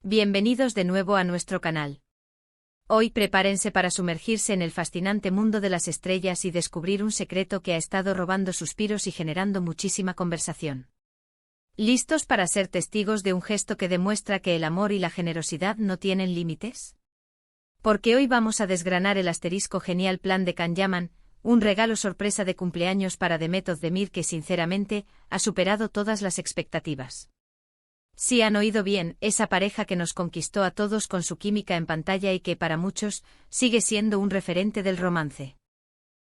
Bienvenidos de nuevo a nuestro canal. Hoy prepárense para sumergirse en el fascinante mundo de las estrellas y descubrir un secreto que ha estado robando suspiros y generando muchísima conversación. ¿Listos para ser testigos de un gesto que demuestra que el amor y la generosidad no tienen límites? Porque hoy vamos a desgranar el asterisco genial plan de Can Yaman, un regalo sorpresa de cumpleaños para Demet Özdemir que sinceramente ha superado todas las expectativas. Sí han oído bien, esa pareja que nos conquistó a todos con su química en pantalla y que para muchos sigue siendo un referente del romance.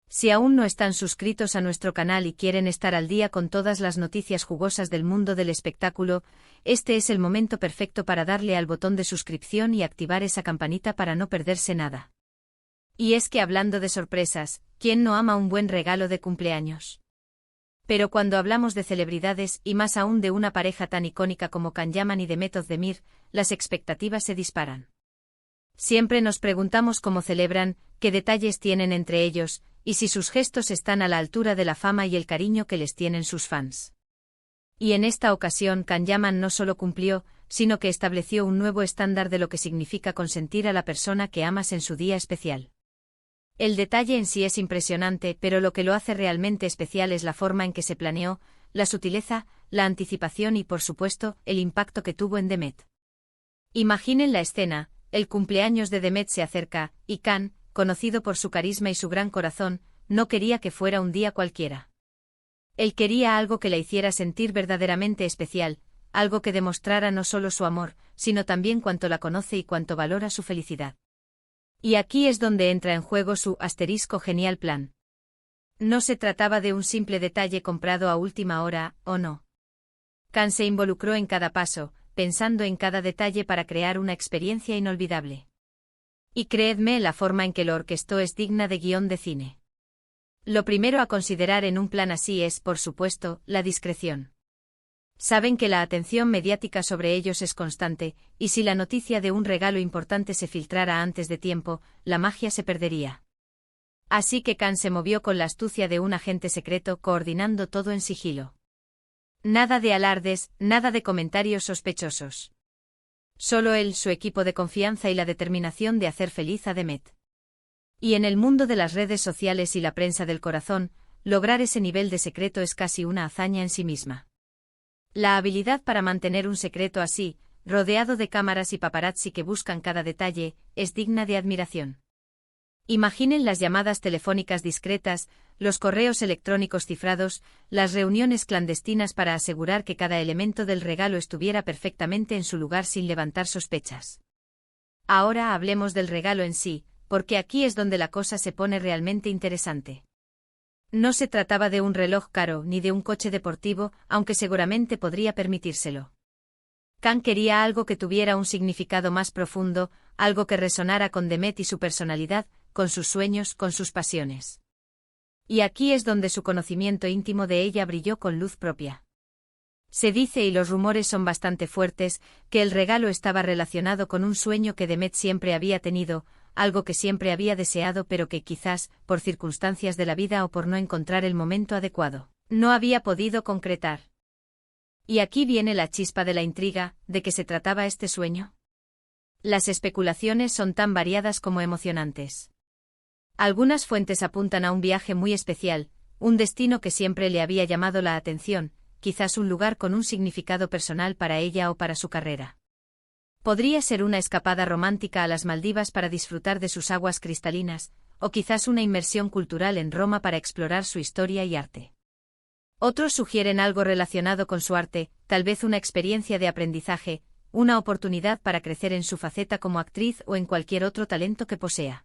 Si aún no están suscritos a nuestro canal y quieren estar al día con todas las noticias jugosas del mundo del espectáculo, este es el momento perfecto para darle al botón de suscripción y activar esa campanita para no perderse nada. Y es que hablando de sorpresas, ¿quién no ama un buen regalo de cumpleaños? Pero cuando hablamos de celebridades y más aún de una pareja tan icónica como Can Yaman y Demet Özdemir, las expectativas se disparan. Siempre nos preguntamos cómo celebran, qué detalles tienen entre ellos, y si sus gestos están a la altura de la fama y el cariño que les tienen sus fans. Y en esta ocasión Can Yaman no solo cumplió, sino que estableció un nuevo estándar de lo que significa consentir a la persona que amas en su día especial. El detalle en sí es impresionante, pero lo que lo hace realmente especial es la forma en que se planeó, la sutileza, la anticipación y por supuesto, el impacto que tuvo en Demet. Imaginen la escena, el cumpleaños de Demet se acerca, y Can, conocido por su carisma y su gran corazón, no quería que fuera un día cualquiera. Él quería algo que la hiciera sentir verdaderamente especial, algo que demostrara no solo su amor, sino también cuánto la conoce y cuánto valora su felicidad. Y aquí es donde entra en juego su asterisco genial plan. No se trataba de un simple detalle comprado a última hora, ¿o no? Can se involucró en cada paso, pensando en cada detalle para crear una experiencia inolvidable. Y creedme, la forma en que lo orquestó es digna de guión de cine. Lo primero a considerar en un plan así es, por supuesto, la discreción. Saben que la atención mediática sobre ellos es constante, y si la noticia de un regalo importante se filtrara antes de tiempo, la magia se perdería. Así que Can se movió con la astucia de un agente secreto, coordinando todo en sigilo. Nada de alardes, nada de comentarios sospechosos. Solo él, su equipo de confianza y la determinación de hacer feliz a Demet. Y en el mundo de las redes sociales y la prensa del corazón, lograr ese nivel de secreto es casi una hazaña en sí misma. La habilidad para mantener un secreto así, rodeado de cámaras y paparazzi que buscan cada detalle, es digna de admiración. Imaginen las llamadas telefónicas discretas, los correos electrónicos cifrados, las reuniones clandestinas para asegurar que cada elemento del regalo estuviera perfectamente en su lugar sin levantar sospechas. Ahora hablemos del regalo en sí, porque aquí es donde la cosa se pone realmente interesante. No se trataba de un reloj caro ni de un coche deportivo, aunque seguramente podría permitírselo. Can quería algo que tuviera un significado más profundo, algo que resonara con Demet y su personalidad, con sus sueños, con sus pasiones. Y aquí es donde su conocimiento íntimo de ella brilló con luz propia. Se dice, y los rumores son bastante fuertes, que el regalo estaba relacionado con un sueño que Demet siempre había tenido, algo que siempre había deseado pero que quizás, por circunstancias de la vida o por no encontrar el momento adecuado, no había podido concretar. Y aquí viene la chispa de la intriga, ¿de qué se trataba este sueño? Las especulaciones son tan variadas como emocionantes. Algunas fuentes apuntan a un viaje muy especial, un destino que siempre le había llamado la atención, quizás un lugar con un significado personal para ella o para su carrera. Podría ser una escapada romántica a las Maldivas para disfrutar de sus aguas cristalinas, o quizás una inmersión cultural en Roma para explorar su historia y arte. Otros sugieren algo relacionado con su arte, tal vez una experiencia de aprendizaje, una oportunidad para crecer en su faceta como actriz o en cualquier otro talento que posea.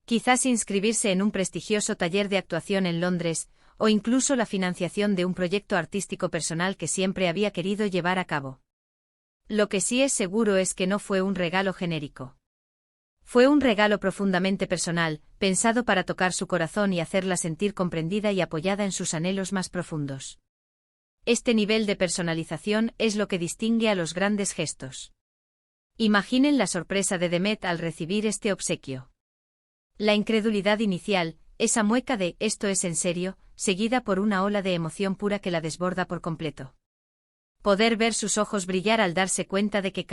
Quizás inscribirse en un prestigioso taller de actuación en Londres, o incluso la financiación de un proyecto artístico personal que siempre había querido llevar a cabo. Lo que sí es seguro es que no fue un regalo genérico. Fue un regalo profundamente personal, pensado para tocar su corazón y hacerla sentir comprendida y apoyada en sus anhelos más profundos. Este nivel de personalización es lo que distingue a los grandes gestos. Imaginen la sorpresa de Demet al recibir este obsequio. La incredulidad inicial, esa mueca de «esto es en serio», seguida por una ola de emoción pura que la desborda por completo. Poder ver sus ojos brillar al darse cuenta de que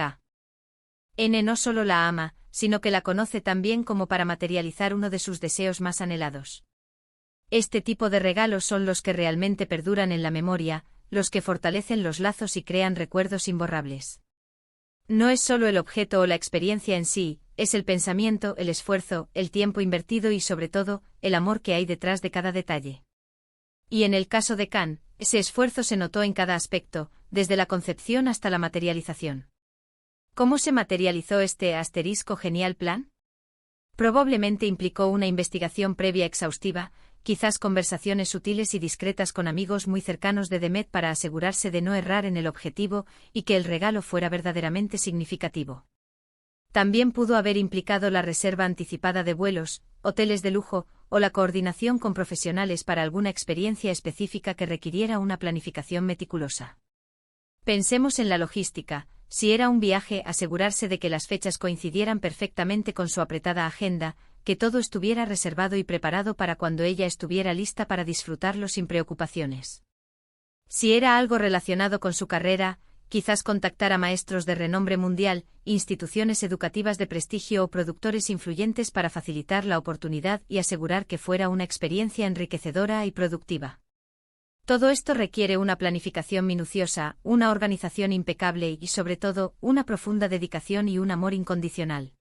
N no solo la ama, sino que la conoce tan bien como para materializar uno de sus deseos más anhelados. Este tipo de regalos son los que realmente perduran en la memoria, los que fortalecen los lazos y crean recuerdos imborrables. No es solo el objeto o la experiencia en sí, es el pensamiento, el esfuerzo, el tiempo invertido y sobre todo, el amor que hay detrás de cada detalle. Y en el caso de Can, ese esfuerzo se notó en cada aspecto, desde la concepción hasta la materialización. ¿Cómo se materializó este genial plan? Probablemente implicó una investigación previa exhaustiva, quizás conversaciones sutiles y discretas con amigos muy cercanos de Demet para asegurarse de no errar en el objetivo y que el regalo fuera verdaderamente significativo. También pudo haber implicado la reserva anticipada de vuelos, hoteles de lujo, o la coordinación con profesionales para alguna experiencia específica que requiriera una planificación meticulosa. Pensemos en la logística. Si era un viaje, asegurarse de que las fechas coincidieran perfectamente con su apretada agenda, que todo estuviera reservado y preparado para cuando ella estuviera lista para disfrutarlo sin preocupaciones. Si era algo relacionado con su carrera, quizás contactar a maestros de renombre mundial, instituciones educativas de prestigio o productores influyentes para facilitar la oportunidad y asegurar que fuera una experiencia enriquecedora y productiva. Todo esto requiere una planificación minuciosa, una organización impecable y, sobre todo, una profunda dedicación y un amor incondicional.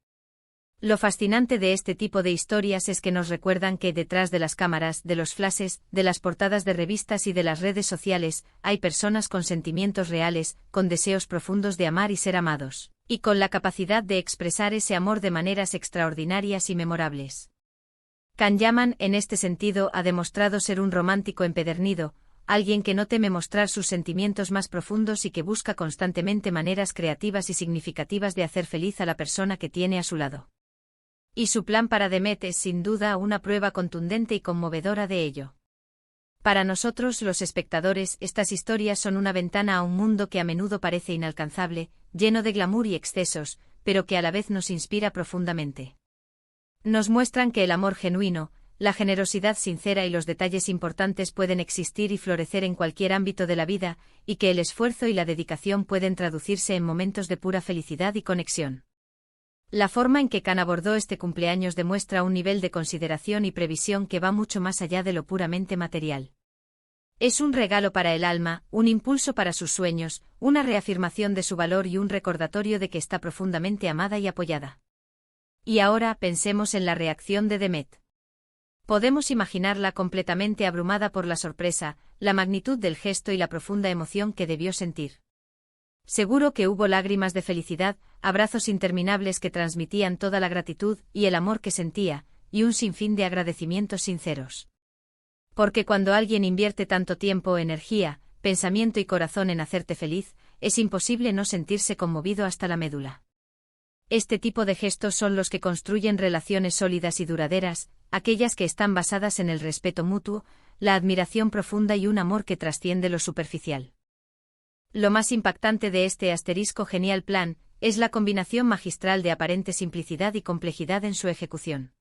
Lo fascinante de este tipo de historias es que nos recuerdan que detrás de las cámaras, de los flashes, de las portadas de revistas y de las redes sociales, hay personas con sentimientos reales, con deseos profundos de amar y ser amados, y con la capacidad de expresar ese amor de maneras extraordinarias y memorables. Can Yaman, en este sentido, ha demostrado ser un romántico empedernido, alguien que no teme mostrar sus sentimientos más profundos y que busca constantemente maneras creativas y significativas de hacer feliz a la persona que tiene a su lado. Y su plan para Demet es sin duda una prueba contundente y conmovedora de ello. Para nosotros, los espectadores, estas historias son una ventana a un mundo que a menudo parece inalcanzable, lleno de glamour y excesos, pero que a la vez nos inspira profundamente. Nos muestran que el amor genuino, la generosidad sincera y los detalles importantes pueden existir y florecer en cualquier ámbito de la vida, y que el esfuerzo y la dedicación pueden traducirse en momentos de pura felicidad y conexión. La forma en que Can abordó este cumpleaños demuestra un nivel de consideración y previsión que va mucho más allá de lo puramente material. Es un regalo para el alma, un impulso para sus sueños, una reafirmación de su valor y un recordatorio de que está profundamente amada y apoyada. Y ahora pensemos en la reacción de Demet. Podemos imaginarla completamente abrumada por la sorpresa, la magnitud del gesto y la profunda emoción que debió sentir. Seguro que hubo lágrimas de felicidad, abrazos interminables que transmitían toda la gratitud y el amor que sentía, y un sinfín de agradecimientos sinceros. Porque cuando alguien invierte tanto tiempo, energía, pensamiento y corazón en hacerte feliz, es imposible no sentirse conmovido hasta la médula. Este tipo de gestos son los que construyen relaciones sólidas y duraderas, aquellas que están basadas en el respeto mutuo, la admiración profunda y un amor que trasciende lo superficial. Lo más impactante de este genial plan es la combinación magistral de aparente simplicidad y complejidad en su ejecución.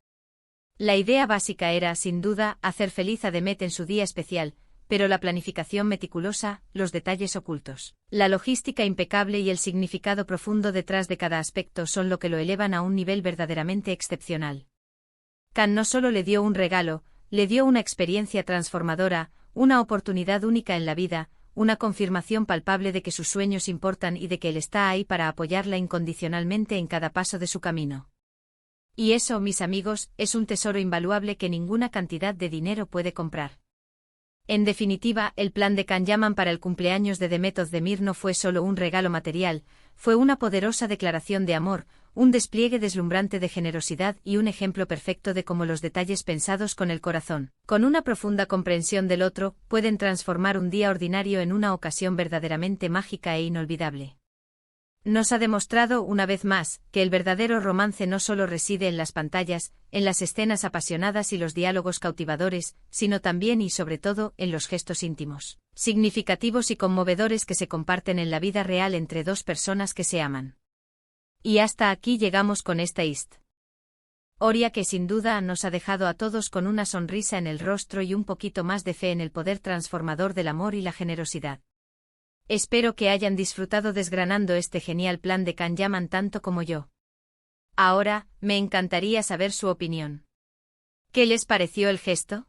La idea básica era, sin duda, hacer feliz a Demet en su día especial, pero la planificación meticulosa, los detalles ocultos, la logística impecable y el significado profundo detrás de cada aspecto son lo que lo elevan a un nivel verdaderamente excepcional. Can no solo le dio un regalo, le dio una experiencia transformadora, una oportunidad única en la vida, una confirmación palpable de que sus sueños importan y de que él está ahí para apoyarla incondicionalmente en cada paso de su camino. Y eso, mis amigos, es un tesoro invaluable que ninguna cantidad de dinero puede comprar. En definitiva, el plan de Can Yaman para el cumpleaños de Demet Özdemir no fue solo un regalo material, fue una poderosa declaración de amor, un despliegue deslumbrante de generosidad y un ejemplo perfecto de cómo los detalles pensados con el corazón, con una profunda comprensión del otro, pueden transformar un día ordinario en una ocasión verdaderamente mágica e inolvidable. Nos ha demostrado, una vez más, que el verdadero romance no solo reside en las pantallas, en las escenas apasionadas y los diálogos cautivadores, sino también y sobre todo en los gestos íntimos, significativos y conmovedores que se comparten en la vida real entre dos personas que se aman. Y hasta aquí llegamos con esta historia que sin duda nos ha dejado a todos con una sonrisa en el rostro y un poquito más de fe en el poder transformador del amor y la generosidad. Espero que hayan disfrutado desgranando este genial plan de Can Yaman tanto como yo. Ahora, me encantaría saber su opinión. ¿Qué les pareció el gesto?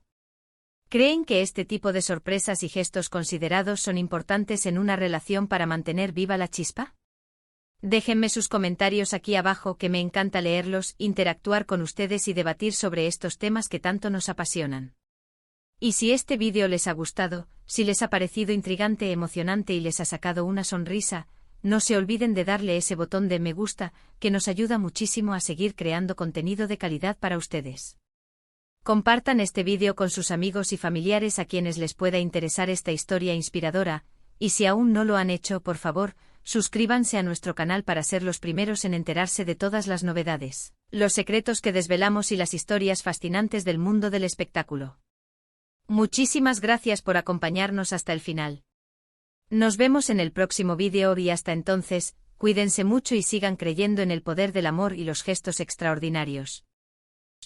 ¿Creen que este tipo de sorpresas y gestos considerados son importantes en una relación para mantener viva la chispa? Déjenme sus comentarios aquí abajo, que me encanta leerlos, interactuar con ustedes y debatir sobre estos temas que tanto nos apasionan. Y si este vídeo les ha gustado, si les ha parecido intrigante, emocionante y les ha sacado una sonrisa, no se olviden de darle ese botón de me gusta, que nos ayuda muchísimo a seguir creando contenido de calidad para ustedes. Compartan este vídeo con sus amigos y familiares a quienes les pueda interesar esta historia inspiradora, y si aún no lo han hecho, por favor, suscríbanse a nuestro canal para ser los primeros en enterarse de todas las novedades, los secretos que desvelamos y las historias fascinantes del mundo del espectáculo. Muchísimas gracias por acompañarnos hasta el final. Nos vemos en el próximo vídeo y hasta entonces, cuídense mucho y sigan creyendo en el poder del amor y los gestos extraordinarios.